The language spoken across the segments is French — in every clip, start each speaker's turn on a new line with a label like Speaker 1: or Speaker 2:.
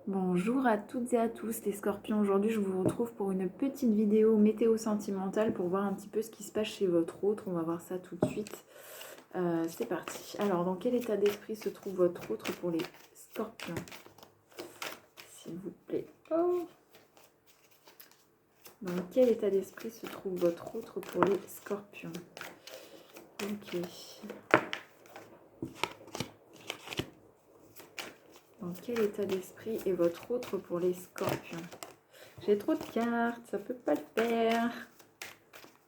Speaker 1: Bonjour à toutes et à tous les scorpions, aujourd'hui je vous retrouve pour une petite vidéo météo sentimentale pour voir un petit peu ce qui se passe chez votre autre, on va voir ça tout de suite. C'est parti. Alors dans quel état d'esprit se trouve votre autre pour les scorpions? S'il vous plaît. Oh. Dans quel état d'esprit se trouve votre autre pour les scorpions? Ok. Dans quel état d'esprit est votre autre pour les scorpions? J'ai trop de cartes, ça peut pas le faire.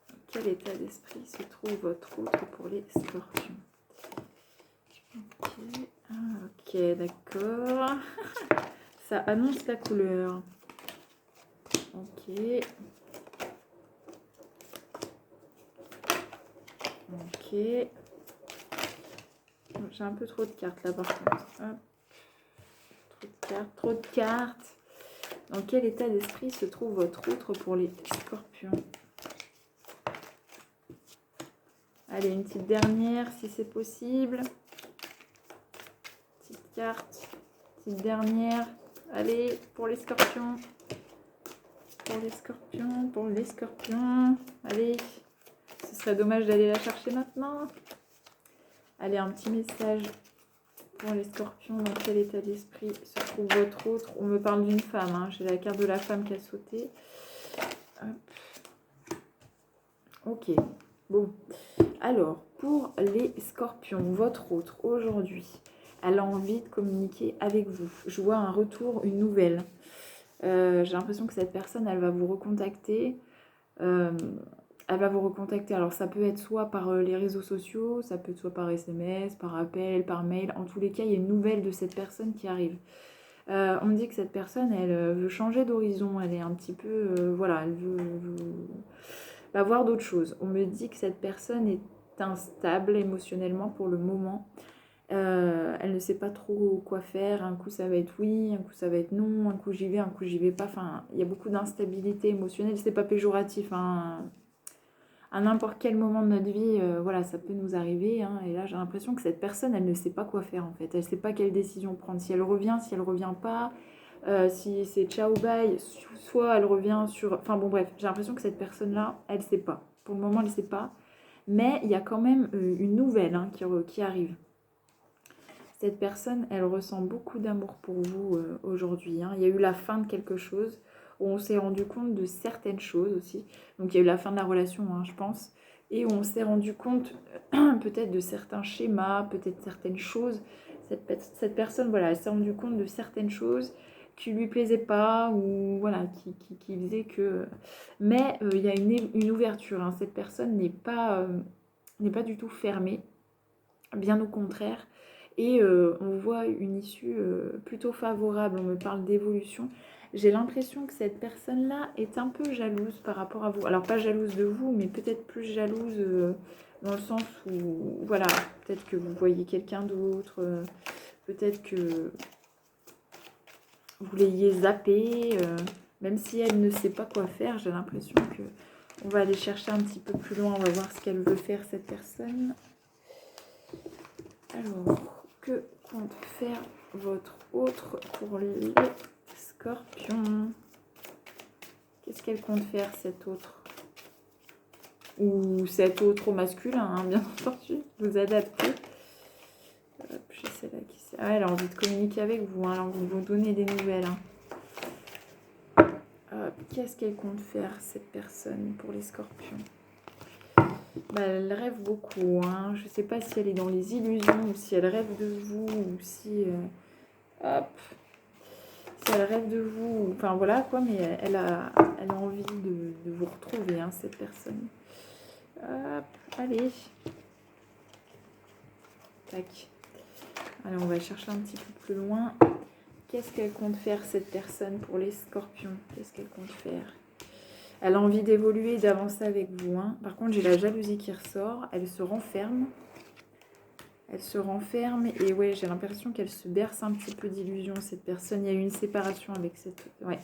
Speaker 1: Dans quel état d'esprit se trouve votre autre pour les scorpions? Ok, ok, d'accord. Ça annonce la couleur. Ok. Ok. J'ai un peu trop de cartes là par contre. Hop. Trop de cartes, trop de cartes. Dans quel état d'esprit se trouve votre autre pour les scorpions? Allez, une petite dernière si c'est possible. Petite carte. Petite dernière. Allez, pour les scorpions. Pour les scorpions, pour les scorpions. Allez. Ce serait dommage d'aller la chercher maintenant. Allez, un petit message pour les scorpions. Dans quel état d'esprit se trouve votre autre? On me parle d'une femme. Hein. J'ai la carte de la femme qui a sauté. Hop. Ok. Bon. Alors, pour les scorpions, votre autre, aujourd'hui, elle a envie de communiquer avec vous. Je vois un retour, une nouvelle. J'ai l'impression que cette personne, elle va vous recontacter. Elle va vous recontacter. Alors, ça peut être soit par les réseaux sociaux, ça peut être soit par SMS, par appel, par mail. En tous les cas, il y a une nouvelle de cette personne qui arrive. On me dit que cette personne, elle veut changer d'horizon. Elle est un petit peu... voilà, elle va voir d'autres choses. On me dit que cette personne est instable émotionnellement pour le moment. Elle ne sait pas trop quoi faire. Un coup, ça va être oui, un coup, ça va être non. Un coup, j'y vais, un coup, j'y vais pas. Enfin, il y a beaucoup d'instabilité émotionnelle. C'est pas péjoratif, hein. À n'importe quel moment de notre vie, voilà, ça peut nous arriver. Hein. Et là, j'ai l'impression que cette personne, elle ne sait pas quoi faire en fait. Elle ne sait pas quelle décision prendre. Si elle revient, si elle revient pas. Si c'est ciao bye, soit elle revient sur... Enfin bon bref, j'ai l'impression que cette personne-là, elle ne sait pas. Pour le moment, elle ne sait pas. Mais il y a quand même une nouvelle hein, qui arrive. Cette personne, elle ressent beaucoup d'amour pour vous aujourd'hui. Hein. Il y a eu la fin de quelque chose, où on s'est rendu compte de certaines choses aussi. Donc il y a eu la fin de la relation, hein, je pense. Et où on s'est rendu compte peut-être de certains schémas, peut-être certaines choses. Cette personne, voilà, elle s'est rendue compte de certaines choses qui lui plaisaient pas, ou voilà, qui faisaient que... Mais il y a une ouverture. Hein. Cette personne n'est pas du tout fermée, bien au contraire. Et on voit une issue plutôt favorable, on me parle d'évolution. J'ai l'impression que cette personne-là est un peu jalouse par rapport à vous. Alors pas jalouse de vous, mais peut-être plus jalouse dans le sens où, voilà, peut-être que vous voyez quelqu'un d'autre, peut-être que vous l'ayez zappé, même si elle ne sait pas quoi faire, j'ai l'impression que on va aller chercher un petit peu plus loin, on va voir ce qu'elle veut faire cette personne. Alors, que compte faire votre autre pour les scorpions? Qu'est-ce qu'elle compte faire, cette autre? Ou cet autre au masculin, hein, bien entendu. Vous adaptez. Hop, j'ai celle-là qui sait. Ah, elle a envie de communiquer avec vous. Hein, elle a envie de vous donner des nouvelles. Hein. Qu'est-ce qu'elle compte faire, cette personne, pour les scorpions? Bah, elle rêve beaucoup. Hein. Je ne sais pas si elle est dans les illusions ou si elle rêve de vous ou si... hop. Si elle rêve de vous, enfin voilà quoi, mais elle a envie de vous retrouver, hein, cette personne. Hop, allez. Tac. Allez, on va chercher un petit peu plus loin. Qu'est-ce qu'elle compte faire, cette personne, pour les scorpions? Qu'est-ce qu'elle compte faire? Elle a envie d'évoluer, d'avancer avec vous. Hein. Par contre, j'ai la jalousie qui ressort. Elle se renferme. Elle se renferme et ouais, j'ai l'impression qu'elle se berce un petit peu d'illusions, cette personne. Il y a eu une séparation avec cette... Ouais.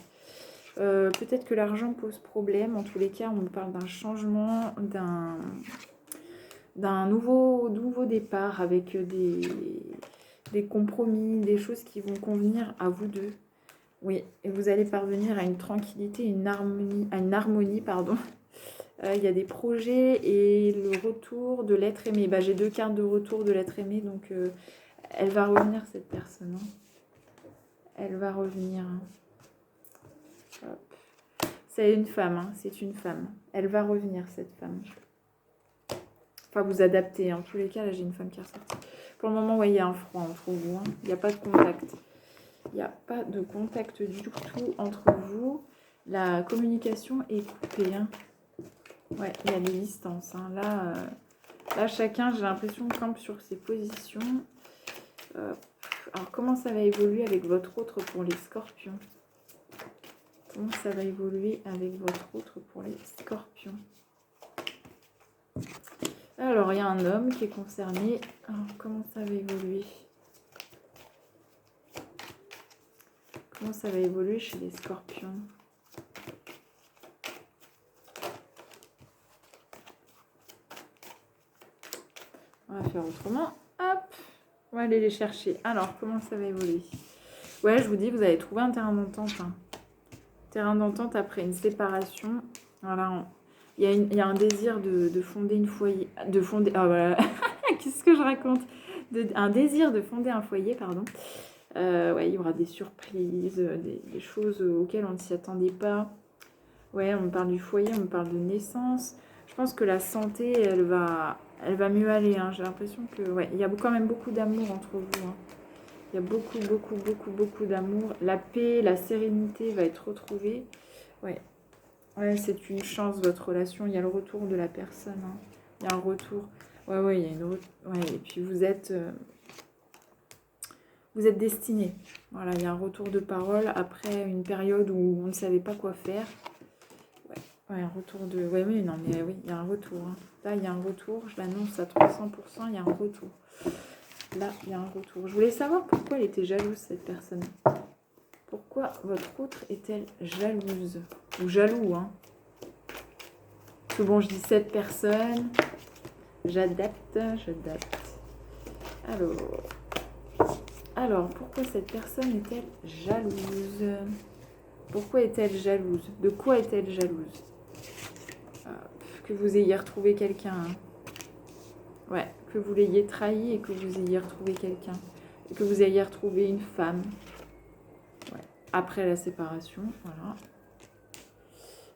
Speaker 1: Peut-être que l'argent pose problème. En tous les cas, on me parle d'un changement, d'un nouveau départ avec des compromis, des choses qui vont convenir à vous deux. Oui, et vous allez parvenir à une tranquillité, à une harmonie, pardon. Il y a des projets et le retour de l'être aimé. Bah, j'ai 2 cartes de retour de l'être aimé, donc elle va revenir, cette personne. Hein. Elle va revenir. Hop. C'est une femme, hein, c'est une femme. Elle va revenir, cette femme. Enfin, vous adaptez. En tous les cas, là, j'ai une femme qui est ressortie. Pour le moment, ouais, il y a un froid entre vous. Hein. Il n'y a pas de contact. Il n'y a pas de contact du tout entre vous. La communication est coupée. Hein. Ouais, il y a des distances. Hein. Là, chacun, j'ai l'impression, campe sur ses positions. Alors, comment ça va évoluer avec votre autre pour les scorpions? Comment ça va évoluer avec votre autre pour les scorpions? Alors, il y a un homme qui est concerné. Alors, comment ça va évoluer? Comment ça va évoluer chez les scorpions? On va faire autrement. Hop, on va aller les chercher. Alors, comment ça va évoluer? Ouais, je vous dis, vous allez trouver un terrain d'entente. Hein. Terrain d'entente après une séparation. Voilà, il y a un désir de fonder une foyer. De fonder. Ah voilà. Qu'est-ce que je raconte? Un désir de fonder un foyer, pardon. Ouais, il y aura des surprises, des choses auxquelles on ne s'y attendait pas. Ouais, on me parle du foyer, on me parle de naissance. Je pense que la santé, elle va mieux aller. Hein. J'ai l'impression que, ouais, il y a quand même beaucoup d'amour entre vous. Hein. Il y a beaucoup d'amour. La paix, la sérénité va être retrouvée. Ouais, ouais, c'est une chance, votre relation. Il y a le retour de la personne. Hein. Il y a un retour. Ouais, il y a une... Ouais, et puis vous êtes destinés. Voilà, il y a un retour de parole après une période où on ne savait pas quoi faire. Ouais, un retour de... Ouais, oui, non, mais oui, il y a un retour. Hein. Là, il y a un retour. Je l'annonce à 300%, il y a un retour. Là, il y a un retour. Je voulais savoir pourquoi elle était jalouse, cette personne. Pourquoi votre autre est-elle jalouse? Ou jaloux, hein? Parce que bon, je dis cette personne. J'adapte. Alors, pourquoi cette personne est-elle jalouse? Pourquoi est-elle jalouse? De quoi est-elle jalouse? Que vous ayez retrouvé quelqu'un. Hein. Ouais, que vous l'ayez trahi et que vous ayez retrouvé quelqu'un. Et que vous ayez retrouvé une femme. Ouais. Après la séparation, voilà.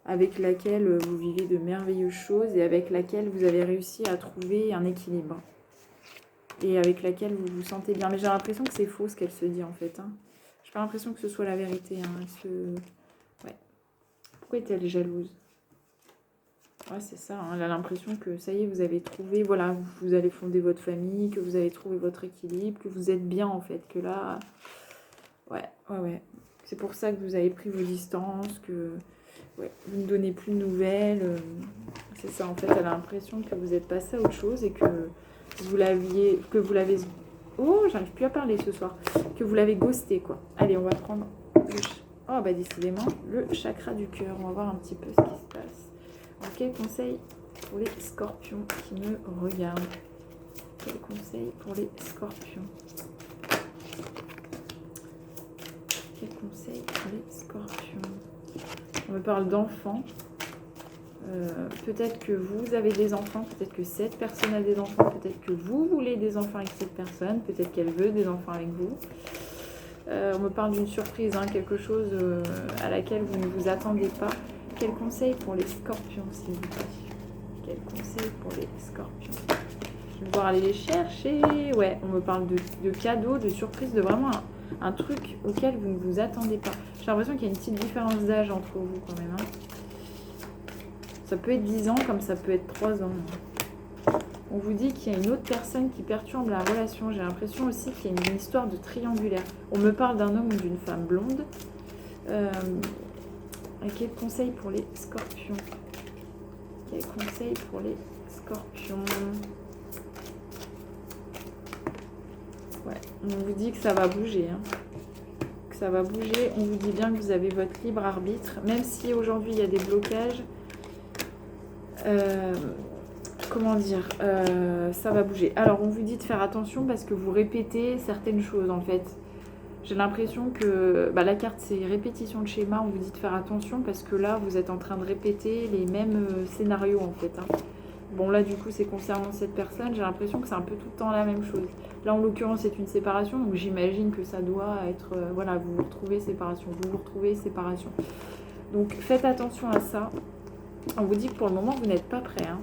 Speaker 1: Avec laquelle vous vivez de merveilleuses choses et avec laquelle vous avez réussi à trouver un équilibre. Et avec laquelle vous vous sentez bien. Mais j'ai l'impression que c'est faux ce qu'elle se dit en fait. Hein. J'ai pas l'impression que ce soit la vérité. Hein. Ouais. Pourquoi est-elle jalouse? Ouais, c'est ça. Hein. Elle a l'impression que ça y est, vous avez trouvé, voilà, vous allez fonder votre famille, que vous avez trouvé votre équilibre, que vous êtes bien en fait, que là, ouais. C'est pour ça que vous avez pris vos distances, que ouais, vous ne donnez plus de nouvelles. C'est ça en fait. Elle a l'impression que vous êtes passé à autre chose et que vous l'avez, oh, j'arrive plus à parler ce soir, que vous l'avez ghosté quoi. Allez, on va prendre oh bah décidément le chakra du cœur. On va voir un petit peu ce qui se passe. Alors, quel conseil pour les scorpions qui me regardent? Quel conseil pour les scorpions? Quel conseil pour les scorpions? On me parle d'enfants. Peut-être que vous avez des enfants, peut-être que cette personne a des enfants, peut-être que vous voulez des enfants avec cette personne, peut-être qu'elle veut des enfants avec vous. On me parle d'une surprise, hein, quelque chose à laquelle vous ne vous attendez pas. Quel conseil pour les scorpions, s'il vous plaît? Quel conseil pour les scorpions? Je vais devoir aller les chercher. Ouais, on me parle de cadeaux, de surprises, de vraiment un truc auquel vous ne vous attendez pas. J'ai l'impression qu'il y a une petite différence d'âge entre vous quand même. Hein. Ça peut être 10 ans comme ça peut être 3 ans. On vous dit qu'il y a une autre personne qui perturbe la relation. J'ai l'impression aussi qu'il y a une histoire de triangulaire. On me parle d'un homme ou d'une femme blonde. Quel conseil pour les scorpions? Quel conseil pour les scorpions? Ouais, on vous dit que ça va bouger. Hein. Que ça va bouger. On vous dit bien que vous avez votre libre arbitre. Même si aujourd'hui il y a des blocages. Comment dire, ça va bouger. Alors, on vous dit de faire attention parce que vous répétez certaines choses, en fait. J'ai l'impression que la carte, c'est répétition de schéma. On vous dit de faire attention parce que là, vous êtes en train de répéter les mêmes scénarios, en fait. Hein. Bon, là, du coup, c'est concernant cette personne. J'ai l'impression que c'est un peu tout le temps la même chose. Là, en l'occurrence, c'est une séparation. Donc, j'imagine que ça doit être... voilà, vous vous retrouvez, séparation. Vous vous retrouvez, séparation. Donc, faites attention à ça. On vous dit que pour le moment, vous n'êtes pas prêt. Hein.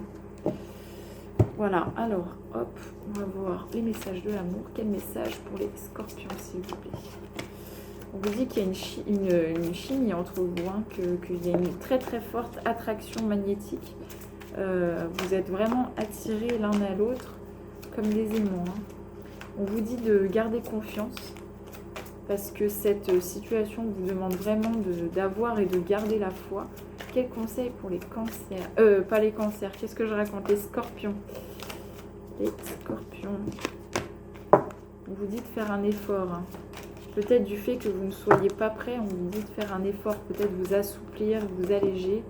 Speaker 1: Voilà, alors, hop, on va voir les messages de l'amour. Quel message pour les scorpions, s'il vous plaît? On vous dit qu'il y a une chimie entre vous, hein, qu'il y a une très très forte attraction magnétique. Vous êtes vraiment attirés l'un à l'autre comme des aimants. Hein. On vous dit de garder confiance parce que cette situation vous demande vraiment d'avoir et de garder la foi. Quel conseil pour les cancers? Pas les cancers, qu'est-ce que je raconte? Les scorpions. Les scorpions. On vous dit de faire un effort. Hein. Peut-être du fait que vous ne soyez pas prêt, on vous dit de faire un effort, peut-être vous assouplir, vous alléger.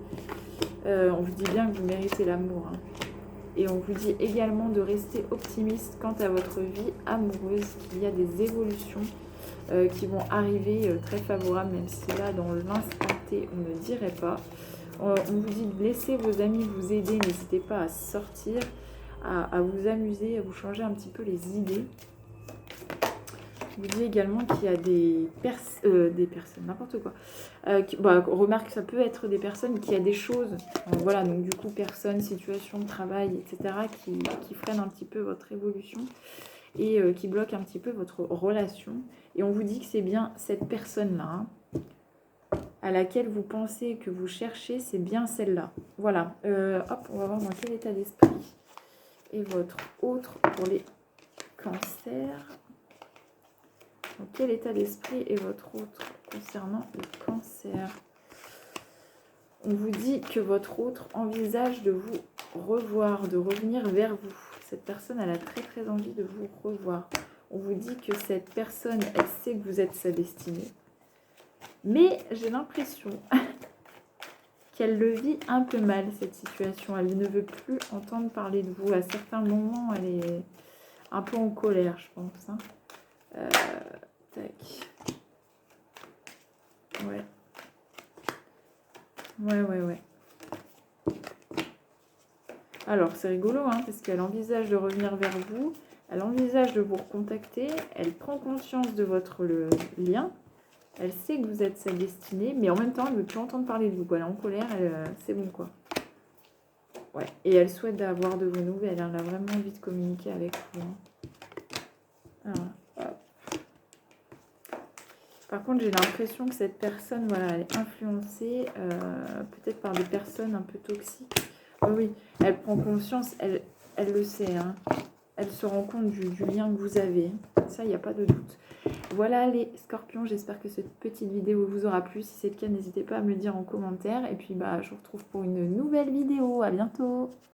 Speaker 1: On vous dit bien que vous méritez l'amour. Hein. Et on vous dit également de rester optimiste quant à votre vie amoureuse, qu'il y a des évolutions qui vont arriver très favorables, même si là, dans l'instant T, on ne dirait pas. On vous dit de laisser vos amis vous aider, n'hésitez pas à sortir, à vous amuser, à vous changer un petit peu les idées. On vous dit également qu'il y a des personnes, n'importe quoi. Remarque, ça peut être des personnes qui a des choses, voilà, donc du coup, personnes, situation de travail, etc., qui freinent un petit peu votre évolution et qui bloquent un petit peu votre relation. Et on vous dit que c'est bien cette personne-là, hein, à laquelle vous pensez que vous cherchez, c'est bien celle-là. Voilà, hop, on va voir dans quel état d'esprit est votre autre pour les cancers. Dans quel état d'esprit est votre autre concernant le cancer? On vous dit que votre autre envisage de vous revoir, de revenir vers vous. Cette personne, elle a très très envie de vous revoir. On vous dit que cette personne, elle sait que vous êtes sa destinée. Mais j'ai l'impression qu'elle le vit un peu mal, cette situation. Elle ne veut plus entendre parler de vous. À certains moments, elle est un peu en colère, je pense. Hein. Tac. Ouais. Ouais. Alors, c'est rigolo, hein, parce qu'elle envisage de revenir vers vous. Elle envisage de vous recontacter. Elle prend conscience de votre lien. Elle sait que vous êtes sa destinée, mais en même temps, elle ne veut plus entendre parler de vous. Elle est en colère, c'est bon, quoi. Ouais. Et elle souhaite avoir de vos nouvelles. Elle a vraiment envie de communiquer avec vous. Hein. Alors, par contre, j'ai l'impression que cette personne, voilà, elle est influencée peut-être par des personnes un peu toxiques. Oui, elle prend conscience, elle le sait. Hein. Elle se rend compte du lien que vous avez. Ça, il n'y a pas de doute. Voilà les scorpions, j'espère que cette petite vidéo vous aura plu. Si c'est le cas, n'hésitez pas à me le dire en commentaire. Et puis, je vous retrouve pour une nouvelle vidéo. À bientôt.